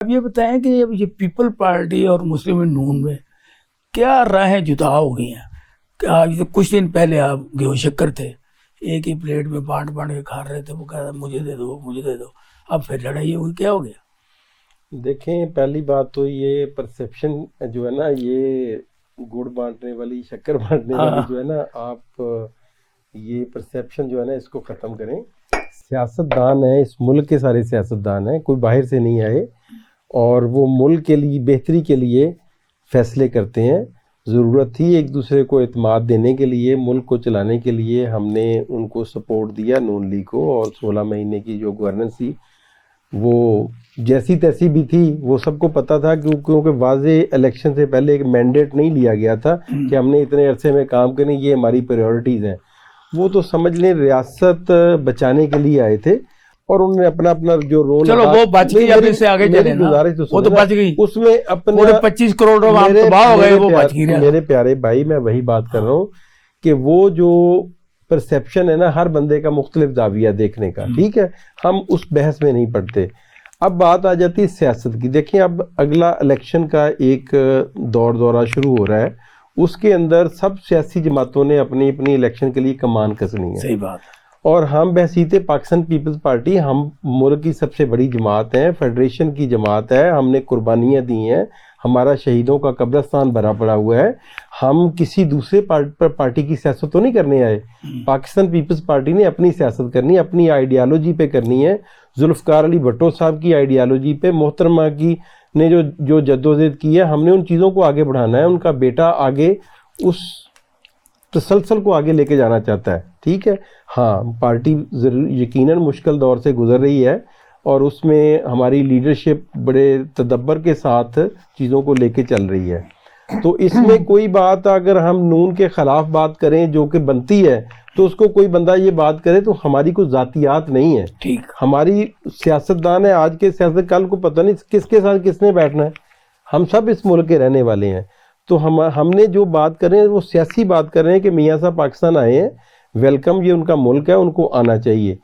اب یہ بتائیں کہ اب یہ پیپل پارٹی اور مسلم نون میں کیا راہیں جدا ہو گئی ہیں؟ کہ آج تو کچھ دن پہلے آپ گیہوں شکر تھے، ایک ہی پلیٹ میں بانٹ کے کھا رہے تھے، وہ کہہ رہا مجھے دے دو مجھے دے دو، اب پھر لڑائی ہوئی، کیا ہو گیا؟ دیکھیں، پہلی بات تو یہ پرسیپشن جو ہے نا، یہ گڑ بانٹنے والی شکر بانٹنے والی جو ہے نا، آپ یہ پرسیپشن جو ہے نا اس کو ختم کریں. سیاست دان ہیں اس ملک کے، سارے سیاست دان ہیں، کوئی باہر سے نہیں آئے، اور وہ ملک کے لیے بہتری کے لیے فیصلے کرتے ہیں. ضرورت تھی ایک دوسرے کو اعتماد دینے کے لیے، ملک کو چلانے کے لیے ہم نے ان کو سپورٹ دیا نون لیگ کو، اور 16 مہینے کی جو گورننس تھی وہ جیسی تیسی بھی تھی، وہ سب کو پتہ تھا، کیونکہ واضح الیکشن سے پہلے ایک مینڈیٹ نہیں لیا گیا تھا کہ ہم نے اتنے عرصے میں کام کریں، یہ ہماری پریورٹیز ہیں. وہ تو سمجھ لیں ریاست بچانے کے لیے آئے تھے، اور انہوں نے اپنا اپنا جو رول، چلو وہ بچ گئی، اب اس سے آگے چلیں نا، وہ تو بچ گئی، اس میں اپنے 25 کروڑ تباہ ہو گئے، وہ بچ گئی. میرے پیارے بھائی، میں وہی بات کر رہا ہوں کہ وہ جو پرسیپشن ہے نا، ہر بندے کا مختلف زاویہ دیکھنے کا، ٹھیک ہے، ہم اس بحث میں نہیں پڑتے. اب بات آ جاتی ہے سیاست کی. دیکھیں، اب اگلا الیکشن کا ایک دورہ شروع ہو رہا ہے، اس کے اندر سب سیاسی جماعتوں نے اپنی اپنی الیکشن کے لیے کمان کسنی ہے. صحیح بات. اور ہم بحیثیت پاکستان پیپلز پارٹی، ہم ملک کی سب سے بڑی جماعت ہیں، فیڈریشن کی جماعت ہے، ہم نے قربانیاں دی ہیں، ہمارا شہیدوں کا قبرستان بھرا پڑا ہوا ہے. ہم کسی دوسرے پارٹی کی سیاست تو نہیں کرنے آئے. پاکستان پیپلز پارٹی نے اپنی سیاست کرنی ہے، اپنی آئیڈیالوجی پہ کرنی ہے. ذوالفقار علی بھٹو صاحب کی آئیڈیالوجی پہ، محترمہ کی نے جو جدوجہد کی ہے، ہم نے ان چیزوں کو آگے بڑھانا ہے. ان کا بیٹا آگے اس تسلسل کو آگے لے کے جانا چاہتا ہے، ٹھیک ہے. ہاں، پارٹی یقیناً مشکل دور سے گزر رہی ہے، اور اس میں ہماری لیڈرشپ بڑے تدبر کے ساتھ چیزوں کو لے کے چل رہی ہے. تو اس میں کوئی بات اگر ہم نون کے خلاف بات کریں جو کہ بنتی ہے، تو اس کو کوئی بندہ یہ بات کرے تو ہماری کوئی ذاتیات نہیں ہے. ٹھیک، ہماری سیاستدان ہے آج کے سیاست، کل کو پتہ نہیں کس کے ساتھ کس نے بیٹھنا ہے. ہم سب اس ملک کے رہنے والے ہیں. تو ہم نے جو بات کر رہے ہیں وہ سیاسی بات کر رہے ہیں کہ میاں صاحب پاکستان آئے ہیں، ویلکم، یہ ان کا ملک ہے، ان کو آنا چاہیے.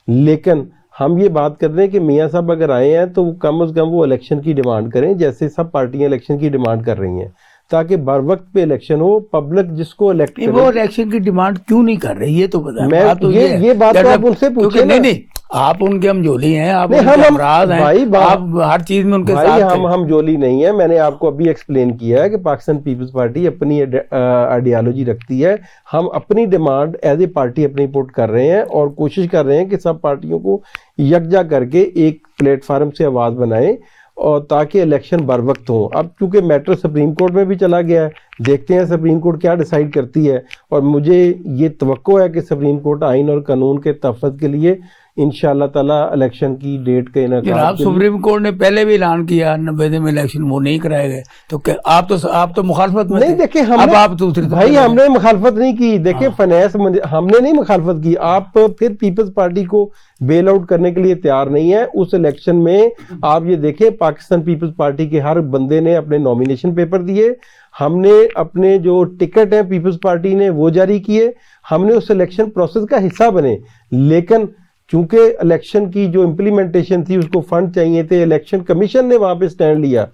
لیکن ہم یہ بات کر رہے ہیں کہ میاں صاحب اگر آئے ہیں تو کم از کم وہ الیکشن کی ڈیمانڈ کریں، جیسے سب پارٹیاں الیکشن کی ڈیمانڈ کر رہی ہیں، تاکہ بر وقت پہ الیکشن ہو، پبلک جس کو الیکٹ کرے. وہ الیکشن کی ڈیمانڈ کیوں نہیں کر رہے یہ تو بتائیں. یہ بات تو آپ ان سے پوچھیں. نہیں، آپ ان کے ہمجولی ہیں، آپ ان کے ہمراز ہیں، آپ ہر چیز میں ان کے ساتھ ہیں. ہم جولی نہیں ہیں. میں نے آپ کو ابھی ایکسپلین کیا ہے کہ پاکستان پیپلز پارٹی اپنی آئیڈیالوجی رکھتی ہے. ہم اپنی ڈیمانڈ ایز اے پارٹی اپنی پٹ کر رہے ہیں، اور کوشش کر رہے ہیں کہ سب پارٹیوں کو یکجا کر کے ایک پلیٹ فارم سے آواز بنائیں، اور تاکہ الیکشن بر وقت ہوں. اب چونکہ میٹر سپریم کورٹ میں بھی چلا گیا ہے، دیکھتے ہیں سپریم کورٹ کیا ڈیسائیڈ کرتی ہے. اور مجھے یہ توقع ہے کہ سپریم کورٹ آئین اور قانون کے تحفظ کے لیے انشاءاللہ تعالیٰ الیکشن کی ڈیٹ کا انعقاد. جناب، سپریم کورٹ نے پہلے بھی اعلان کیا 90 دن میں الیکشن وہ نہیں کرائے گئے، تو آپ تو مخالفت میں نہیں. دیکھیں، ہم نے مخالفت نہیں کی. دیکھیں، فنانس ہم نے نہیں مخالفت کی. آپ پھر پیپلز پارٹی کو بیل آؤٹ کرنے کے لیے تیار نہیں ہے. اس الیکشن میں آپ یہ دیکھیں، پاکستان پیپلز پارٹی کے ہر بندے نے اپنے نامینیشن پیپر دیے، ہم نے اپنے جو ٹکٹ ہیں پیپلز پارٹی نے وہ جاری کیے، ہم نے اس الیکشن پروسیس کا حصہ بنے. لیکن چونکہ الیکشن کی جو امپلیمنٹیشن تھی اس کو فنڈ چاہیے تھے، الیکشن کمیشن نے وہاں پہ سٹینڈ لیا.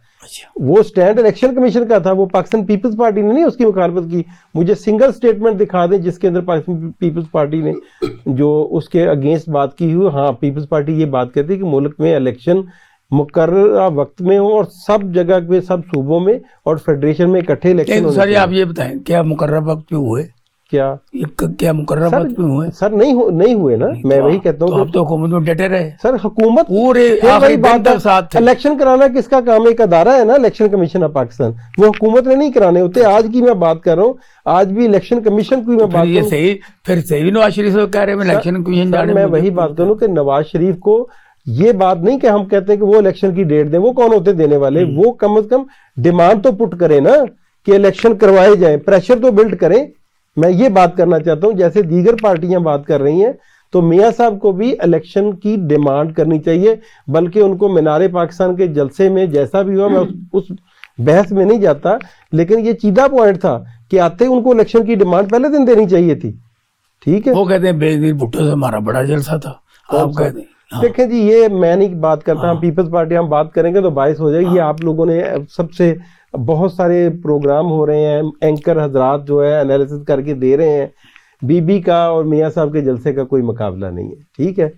وہ سٹینڈ الیکشن کمیشن کا تھا، وہ پاکستان پیپلز پارٹی نے نہیں اس کی مخالفت کی. مجھے سنگل سٹیٹمنٹ دکھا دیں جس کے اندر پاکستان پیپلز پارٹی نے جو اس کے اگینسٹ بات کی ہوئی. ہاں، پیپلز پارٹی یہ بات کرتی ہے کہ ملک میں الیکشن مقررہ وقت میں ہوں، اور سب جگہ پہ، سب صوبوں میں اور فیڈریشن میں اکٹھے الیکشن ہونے. سر، آپ یہ بتائیں کیا مقررہ وقت پہ ہوئے؟ کیا مقررہ وقت پہ ہوئے؟ سر نہیں ہوئے نا. میں وہی کہتا ہوں آپ تو حکومت میں ڈٹے رہے. سر، حکومت پورے آخری دن تک ساتھ تھے. الیکشن کرانا کس کا کام ہے؟ ایک ادارہ ہے نا، الیکشن کمیشن آف پاکستان. وہ حکومت نے نہیں کرانے ہوتے. آج کی میں بات کر رہا ہوں، آج بھی الیکشن کمیشن کی میں بات یہ صحیح نواز شریف سے کہہ رہے ہیں الیکشن کمیشن جانے. میں وہی بات کروں کہ نواز شریف کو یہ بات نہیں کہ ہم کہتے ہیں کہ وہ الیکشن کی ڈیٹ دیں. وہ کون ہوتے دینے والے؟ وہ کم از کم ڈیمانڈ تو پٹ کریں نا کہ الیکشن کروائے جائیں، پریشر تو بلڈ کریں. میں یہ بات کرنا چاہتا ہوں، جیسے دیگر پارٹیاں بات کر رہی ہیں، تو میاں صاحب کو بھی الیکشن کی ڈیمانڈ کرنی چاہیے. بلکہ ان کو مینار پاکستان کے جلسے میں جیسا بھی ہوا، میں اس بحث میں نہیں جاتا، لیکن یہ چیدہ پوائنٹ تھا کہ آتے ان کو الیکشن کی ڈیمانڈ پہلے دن دینی چاہیے تھی. ٹھیک ہے، وہ کہتے ہیں بے نظیر بھٹو سے ہمارا بڑا جلسہ تھا. آپ کہتے ہیں دیکھیں جی یہ میں نہیں بات کرتا, ہم پیپلز پارٹی ہم بات کریں گے تو باعث ہو جائے گی. یہ آپ لوگوں نے سب سے بہت سارے پروگرام ہو رہے ہیں, اینکر حضرات جو ہے انالیسس کر کے دے رہے ہیں, بی بی کا اور میاں صاحب کے جلسے کا کوئی مقابلہ نہیں ہے, ٹھیک ہے.